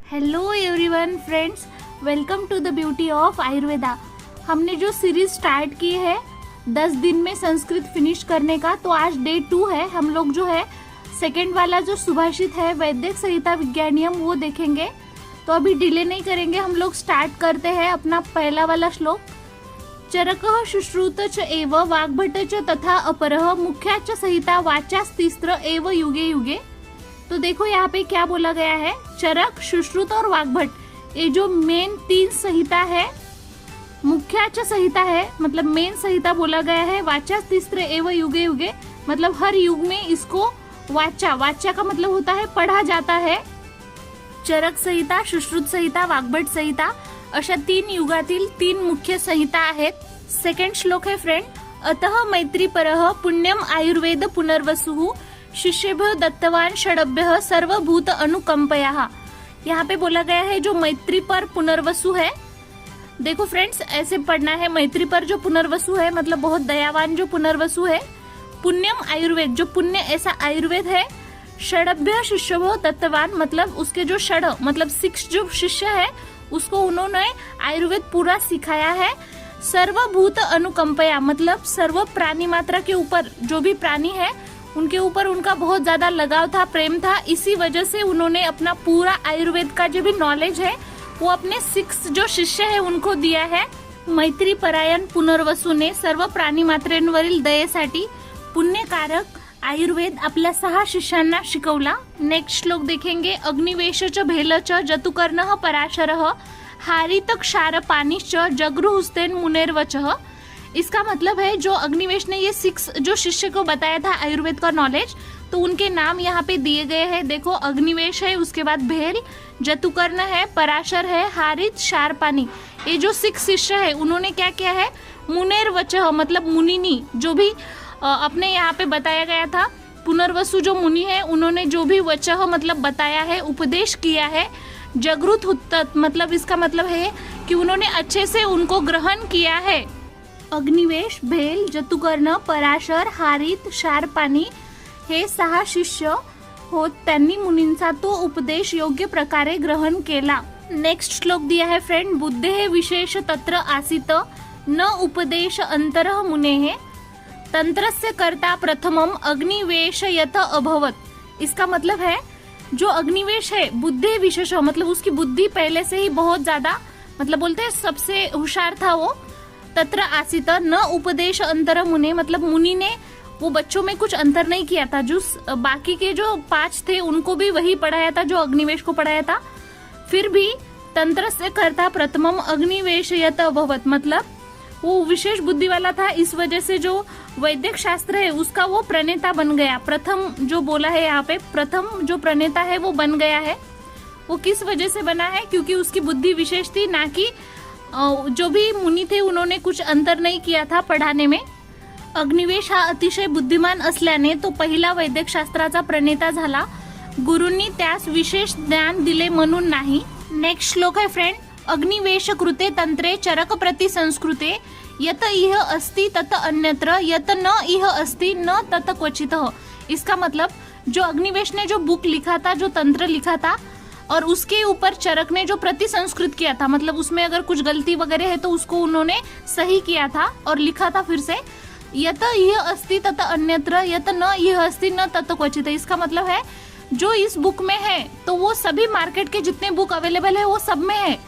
Hello everyone friends, welcome to the beauty of Ayurveda. हमने जो series start की है 10 दिन में संस्कृत फिनिश करने का, तो आज डे 2 है। हम लोग जो है सेकेंड वाला जो सुभाषित है वैदिक संहिता विज्ञानियम वो देखेंगे। तो अभी डिले नहीं करेंगे, हम लोग स्टार्ट करते हैं अपना पहला वाला श्लोक। चरकः शुश्रुत च एव वाग्भट च तथा अपरः मुख्या च संहिता वाचास्तिस्त्र एव युगे युगे। तो देखो यहाँ पे क्या बोला गया है, चरक, सुश्रुत और वाग्भट, ये जो मेन 3 संहिता है, मुख्याच संहिता है मतलब मेन संहिता बोला गया है। वाचास्तिस्त्र एवं युगे युगे मतलब हर युग में इसको वाचा का मतलब होता है पढ़ा जाता है। चरक संहिता, सुश्रुत संहिता, वाग्भट संहिता अशा 3 युगातील 3 मुख्य संहिता आहेत। सेकंड श्लोक है फ्रेंड, अतः मैत्री परः पुण्यम आयुर्वेद पुनर्वसुः शिष्येभ्यो दत्तवान षडभ्यः सर्वभूत अनुकंपया। यहाँ पे बोला गया है जो मैत्री पर पुनर्वसु है। देखो फ्रेंड्स, ऐसे पढ़ना है, मैत्री पर जो पुनर्वसु है मतलब बहुत दयावान जो पुनर्वसु है। पुण्यम आयुर्वेद, जो पुण्य ऐसा आयुर्वेद है। षडभ्य शिष्यभ्यो दत्तवान मतलब उसके जो षड मतलब 6 जो शिष्य है उसको उन्होंने आयुर्वेद पूरा सिखाया है। सर्वभूत अनुकंपया मतलब सर्व प्राणी मात्रा के ऊपर जो भी प्राणी है उनके ऊपर उनका बहुत ज्यादा लगाव था, प्रेम था। इसी वजह से उन्होंने अपना पूरा आयुर्वेद का जो भी नॉलेज है वो अपने 6 जो शिष्य है उनको दिया है। मैत्री परायण पुनर्वसू ने सर्व प्राणी मात्रेंवरील दयेसाठी पुण्यकारक आयुर्वेद आपल्या 6 शिष्यांना शिकवला। नेक्स्ट श्लोक देखेंगे, अग्निवेश च भेल च जतुकर्णः पराशरः हारित क्षार पानिश्च जगृहुस्तेन मुनेर्वचः। इसका मतलब है जो अग्निवेश ने ये 6 जो शिष्य को बताया था आयुर्वेद का नॉलेज, तो उनके नाम यहाँ पे दिए गए हैं। देखो, अग्निवेश है, उसके बाद भेल, जतुकर्ण है, पराशर है, हारित, क्षारपानी। ये जो 6 शिष्य है उन्होंने क्या किया है, मुनेर्वचः मतलब मुनिनी, जो भी अपने यहाँ पे बताया गया था पुनर्वसु जो मुनि है उन्होंने जो भी वचः मतलब बताया है, उपदेश किया है। जगृत हुत्तत मतलब इसका मतलब है कि उन्होंने अच्छे से उनको ग्रहण किया है। अग्निवेश, भेल, जतुकर्ण, पराशर, हारित, क्षारपानी हे 6 शिष्य होत, त्यांनी मुनींचा तो उपदेश योग्य प्रकारे ग्रहण केला। नेक्स्ट श्लोक दिया है फ्रेंड, बुद्धेः विशेष तत्र आसीत न उपदेश अंतरः मुनेः तंत्रस्य कर्ता प्रथमम अग्निवेश यत अभवत। इसका मतलब है जो अग्निवेश है बुद्धि विशेष मतलब उसकी बुद्धि पहले से ही बहुत ज्यादा मतलब बोलते हैं सबसे होशियार था वो। तत्र आसित न उपदेश अंतर मुने मतलब मुनि ने वो बच्चों में कुछ अंतर नहीं किया था। जो बाकी के जो 5 थे उनको भी वही पढ़ाया था जो अग्निवेश को पढ़ाया था। फिर भी तंत्र से करता प्रथमम अग्निवेश यत अभवत मतलब वो विशेष बुद्धि वाला था, इस वजह से जो वैदिक शास्त्र है उसका वो प्रणेता बन गया। प्रथम जो बोला है यहाँ पे, प्रथम जो प्रणेता है वो बन गया है। वो किस वजह से बना है, क्योंकि उसकी बुद्धि विशेष थी, ना कि जो भी मुनि थे उन्होंने कुछ अंतर नहीं किया था पढ़ाने में। अग्निवेश हा अतिशय बुद्धिमान असल्याने तो पहिला वैदिक शास्त्राचा प्रणेता झाला, गुरूंनी त्यास विशेष ज्ञान दिले म्हणून नाही। नेक्स्ट श्लोक है फ्रेंड, अग्निवेश कृते तंत्रे चरक प्रति संस्कृते यत इह अस्ति तत अन्यत्र यत न इह अस्ति न तत क्वचितः। इसका मतलब जो अग्निवेश ने जो बुक लिखा था, जो तंत्र लिखा था, और उसके ऊपर चरक ने जो प्रति संस्कृत किया था मतलब उसमें अगर कुछ गलती वगैरह है तो उसको उन्होंने सही किया था और लिखा था फिर से। यत यह अस्ति तत अन्यत्र यत न यह अस्ति न तत क्वचित। इसका मतलब है जो इस बुक में है तो वो सभी मार्केट के जितने बुक अवेलेबल है वो सब में है,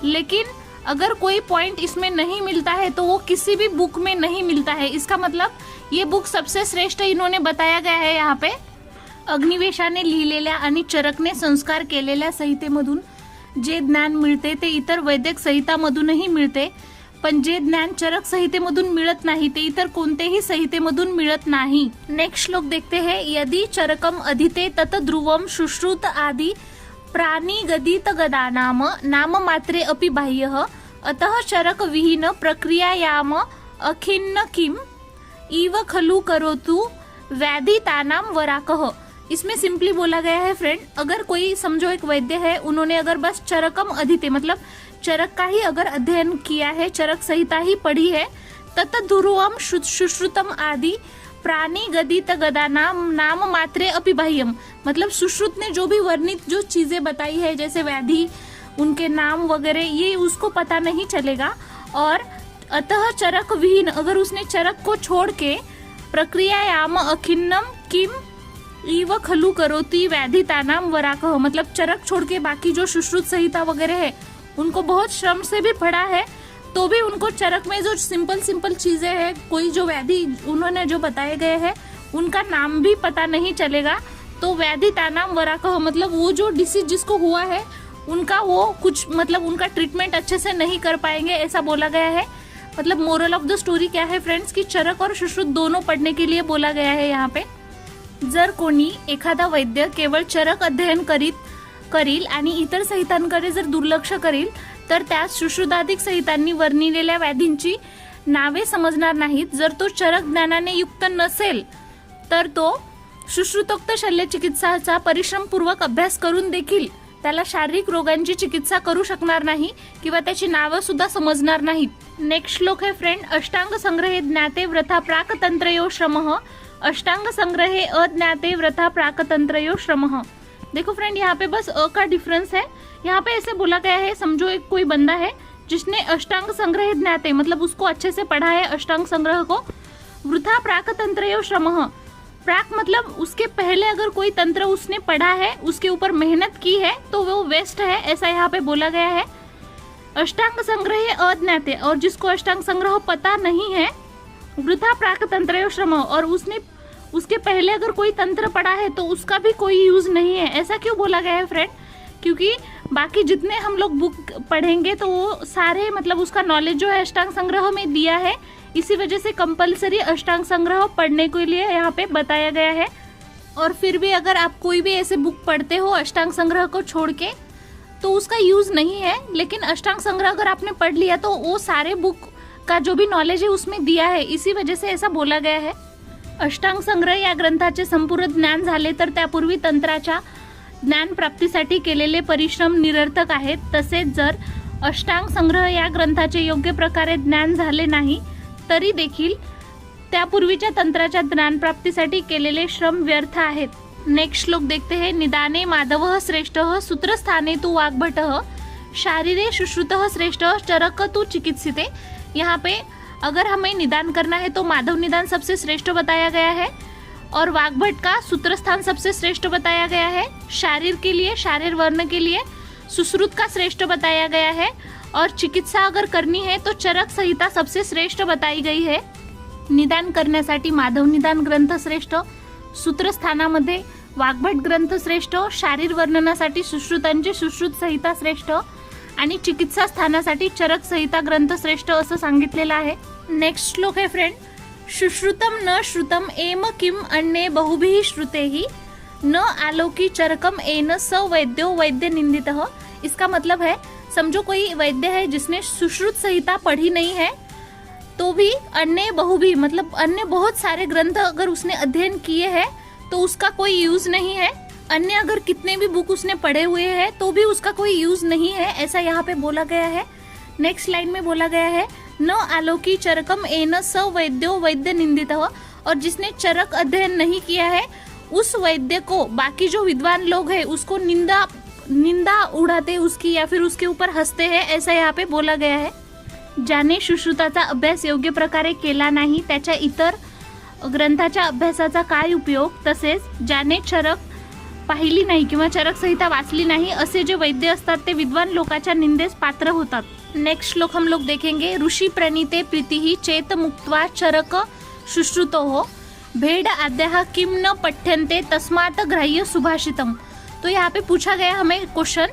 लेकिन अगर कोई पॉइंट इसमें नहीं मिलता है तो वो किसी भी बुक में नहीं मिलता है। इसका मतलब ये बुक सबसे श्रेष्ठ इन्होंने बताया गया है यहाँ पे। अग्निवेशाने लिहिलेल्या आणि चरकने संस्कार केलेल्या संहितेमधून जे ज्ञान मिळते ते इतर वैदिक संहितामधूनही मिळते, पण जे ज्ञान चरक संहितेमधून मिळत नाही ते इतर कोणतेही संहितेमधून मिळत नाही। नेक्स्ट श्लोक देखते हैं, यदि चरकम अधिते तत ध्रुवम शुश्रुत आदि प्राणी गदित गदानाम नाम मात्रे अपि बाह्यः अतः चरक विहीन प्रक्रियायाम अखिन्न किम इव खलु करोतु व्याधितानाम वराकः। इसमें सिंपली बोला गया है फ्रेंड, अगर कोई समझो एक वैद्य है, उन्होंने अगर बस चरकम अधिते मतलब चरक का ही अगर अध्ययन किया है, चरक संहिता ही पढ़ी है, तत ध्रुवम शुश्रुतम आदि प्राणी गदित गदा नाम नाम मात्रे अपि बाह्यम, मतलब सुश्रुत ने जो भी वर्णित जो चीजें बताई है जैसे व्याधि, उनके नाम वगैरह, ये उसको पता नहीं चलेगा। और अतः चरक विहीन, अगर उसने चरक को छोड़ के प्रक्रियायाम अखिन्नम किम इव खलु करोति व्याधितानाम वराकह, मतलब चरक छोड़ के बाकी जो सुश्रुत संहिता वगैरह है उनको बहुत श्रम से भी पढ़ा है तो भी उनको चरक में जो सिंपल चीजें हैं, कोई जो व्याधि उन्होंने जो बताए गए हैं उनका नाम भी पता नहीं चलेगा। तो व्याधितानाम वराकह, मतलब वो जो डिसीज जिसको हुआ है उनका वो कुछ मतलब उनका ट्रीटमेंट अच्छे से नहीं कर पाएंगे, ऐसा बोला गया है। मतलब मोरल ऑफ द स्टोरी क्या है फ्रेंड्स, की चरक और सुश्रुत दोनों पढ़ने के लिए बोला गया है यहाँ पे। जर कोणी एखादा वैद्य केवळ चरक अध्ययन करील आणि इतर संहितांकडे जर दुर्लक्ष करील तर त्यात सुश्रुताधिक संहितांनी वर्णिलेल्या व्याधींची नावे समजणार नाहीत। जर तो चरक ज्ञानाने युक्त नसेल तर तो सुश्रुतोक्त शल्यचिकित्साचा परिश्रमपूर्वक अभ्यास करून देखील त्याला शारीरिक रोगांची चिकित्सा करू शकणार नाही किंवा त्याची नावं सुद्धा समजणार नाहीत। नेक्स्ट श्लोक है फ्रेंड, अष्टांग संग्रहे ज्ञाते व्रथा प्राकतंत्रयो श्रमः, अष्टांग संग्रहे अज्ञाते व्रथा प्राकतंत्रयो श्रमः। देखो फ्रेंड, यहाँ पे बस अ का डिफरेंस है। यहाँ पे ऐसे बोला गया है, समझो एक कोई बंदा है जिसने अष्टांग संग्रह ज्ञाते, मतलब उसको अच्छे से पढ़ा है अष्टांग संग्रह को, वृथा प्राकतंत्रयो श्रमः, प्राक मतलब उसके पहले अगर कोई तंत्र उसने पढ़ा है, उसके ऊपर मेहनत की है तो वो वेस्ट है, ऐसा यहाँ पे बोला गया है। अष्टांग संग्रह अज्ञाते, और जिसको अष्टांग संग्रह पता नहीं है, वृथा प्राकतंत्रयो श्रम, और उसने उसके पहले अगर कोई तंत्र पढ़ा है तो उसका भी कोई यूज नहीं है। ऐसा क्यों बोला गया है फ्रेंड, क्योंकि बाकी जितने हम लोग बुक पढ़ेंगे तो वो सारे मतलब उसका नॉलेज जो है अष्टांग संग्रह में दिया है, इसी वजह से कंपलसरी अष्टांग संग्रह पढ़ने के लिए यहाँ पे बताया गया है। और फिर भी अगर आप कोई भी ऐसे बुक पढ़ते हो अष्टांग संग्रह को छोड़ के तो उसका यूज नहीं है, लेकिन अष्टांग संग्रह अगर आपने पढ़ लिया तो वो सारे बुक का जो भी नॉलेज है उसमें दिया है, इसी वजह से ऐसा बोला गया है। अष्टांग संग्रह या ग्रंथाचे संपूर्ण ज्ञान झाले तर त्यापूर्वी तंत्राच्या ज्ञान प्राप्तीसाठी केलेले परिश्रम निरर्थक आहेत। तसेच जर अष्टांग संग्रह या ग्रंथाचे योग्य प्रकारे ज्ञान झाले नाही तरी देखील त्यापूर्वीच्या तंत्राच्या ज्ञान प्राप्तीसाठी केलेले श्रम व्यर्थ आहेत। नेक्स्ट श्लोक देखते हैं, निदाने माधवः श्रेष्ठः सूत्रस्थाने तु वाग्भटः शारीरे सुश्रुतः श्रेष्ठः चरक तु चिकित्सिते। यहाँ पे अगर हमें निदान करना है तो माधव निदान सबसे श्रेष्ठ बताया गया है और वाग्भट का सूत्रस्थान सबसे श्रेष्ठ बताया गया है। शारीर के लिए, शारीर वर्ण के लिए सुश्रुत का श्रेष्ठ बताया गया है और चिकित्सा अगर करनी है तो चरक संहिता सबसे श्रेष्ठ बताई गई है। निदान करण्यासाठी माधव निदान ग्रंथ श्रेष्ठ, सूत्रस्थानामध्ये वाग्भट ग्रंथ श्रेष्ठ, शारीर वर्णनासाठी सुश्रुतांची सुश्रुत संहिता श्रेष्ठ आणि चिकित्सा स्थानासाठी चरक संहिता ग्रंथ श्रेष्ठ असं सांगितलेलं आहे। नेक्स्ट श्लोक है फ्रेंड, सुश्रुतम न श्रुतम एम किम अन्ये बहुभिः श्रुतेहि न आलोकी चरकम एन स वैद्यो वैद्य निंदितः। इसका मतलब है, समझो कोई वैद्य है जिसने सुश्रुत संहिता पढ़ी नहीं है तो भी अन्य बहुभी मतलब अन्य बहुत सारे ग्रंथ अगर उसने अध्ययन किए हैं तो उसका कोई यूज नहीं है। अन्य अगर कितने भी बुक उसने पढ़े हुए हैं तो भी उसका कोई यूज नहीं है, ऐसा यहाँ पे बोला गया है। नेक्स्ट लाइन में बोला गया है, न आलोकी चरकम एन स वैद्यो वैद्य निंदितः, और जिसने चरक अध्ययन नहीं किया है उस वैद्य को बाकी जो विद्वान लोग हैं उसको निंदा उड़ाते उसकी या फिर उसके ऊपर हंसते हैं, ऐसा यहाँ पे बोला गया है। ज्याने सुश्रुताचा अभ्यास योग्य प्रकारे केला नाही त्याच्या इतर ग्रंथाच्या अभ्यासाचा काय उपयोग, तसेच ज्याने चरक पाहिली नाही किंवा चरक संहिता वाचली नाही असे जे वैद्य असतात ते विद्वान लोकांच्या निंदेस पात्र होतात। नेक्स्ट श्लोक हम लोग देखेंगे, ऋषि प्रणीते प्रीतिहि चेत मुक्त्वा चरक शुश्रुतोः भेद आद्यः किम न पठ्यन्ते तस्मात् ग्राह्य सुभाषितम। तो यहाँ पे पूछा गया हमें क्वेश्चन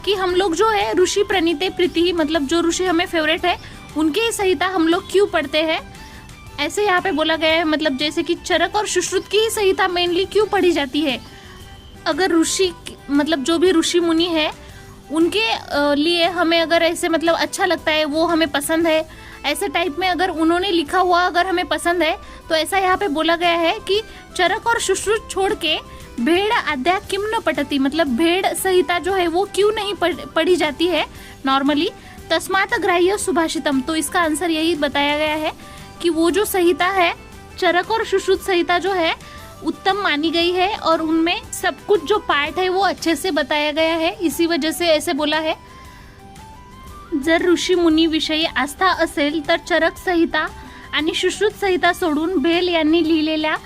कि हम लोग जो है ऋषि प्रणीते प्रीति मतलब जो ऋषि हमें फेवरेट है उनके संहिता हम लोग क्यों पढ़ते हैं, ऐसे यहाँ पे बोला गया है। मतलब जैसे कि चरक और सुश्रुत की ही संहिता मेनली क्यों पढ़ी जाती है। अगर ऋषि मतलब जो भी ऋषि मुनि है उनके लिए हमें अगर ऐसे मतलब अच्छा लगता है, वो हमें पसंद है, ऐसे टाइप में अगर उन्होंने लिखा हुआ अगर हमें पसंद है तो ऐसा यहाँ पे बोला गया है कि चरक और सुश्रुत छोड़ के भेड़ आद्या किम न पठती मतलब भेड़ संहिता जो है वो क्यों नहीं पढ़ी जाती है नॉर्मली, तस्मात् ग्राह्य सुभाषितम। तो इसका आंसर यही बताया गया है कि वो जो संहिता है चरक और सुश्रुत संहिता जो है उत्तम मानी गई है और उनमें सब कुछ जो पार्ट है वो अच्छे से बताया गया है। इसी वजह से ऐसे बोला है, जर ऋषी मुनी विषयी आस्था असेल तर चरक संहिता आणि सुश्रुत संहिता सोडून भेल यांनी लिहिलेल्या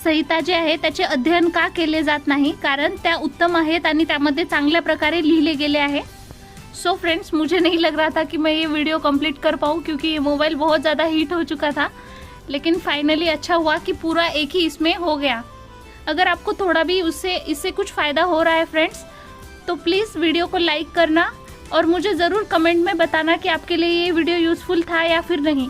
संहिता जे आहे त्याचे अध्ययन का केले जात नाही, कारण त्या उत्तम आहेत आणि त्यामध्ये चांगल्या प्रकारे लिहिले गेले आहे। सो फ्रेंड्स, मुझे नहीं लग रहा था कि मैं ये वीडियो कंप्लीट कर पाऊँ क्योंकि ये मोबाइल बहुत ज़्यादा हीट हो चुका था, लेकिन फाइनली अच्छा हुआ कि पूरा एक ही इसमें हो गया। अगर आपको थोड़ा भी इससे कुछ फ़ायदा हो रहा है फ्रेंड्स, तो प्लीज़ वीडियो को लाइक करना और मुझे ज़रूर कमेंट में बताना कि आपके लिए ये वीडियो यूज़फुल था या फिर नहीं।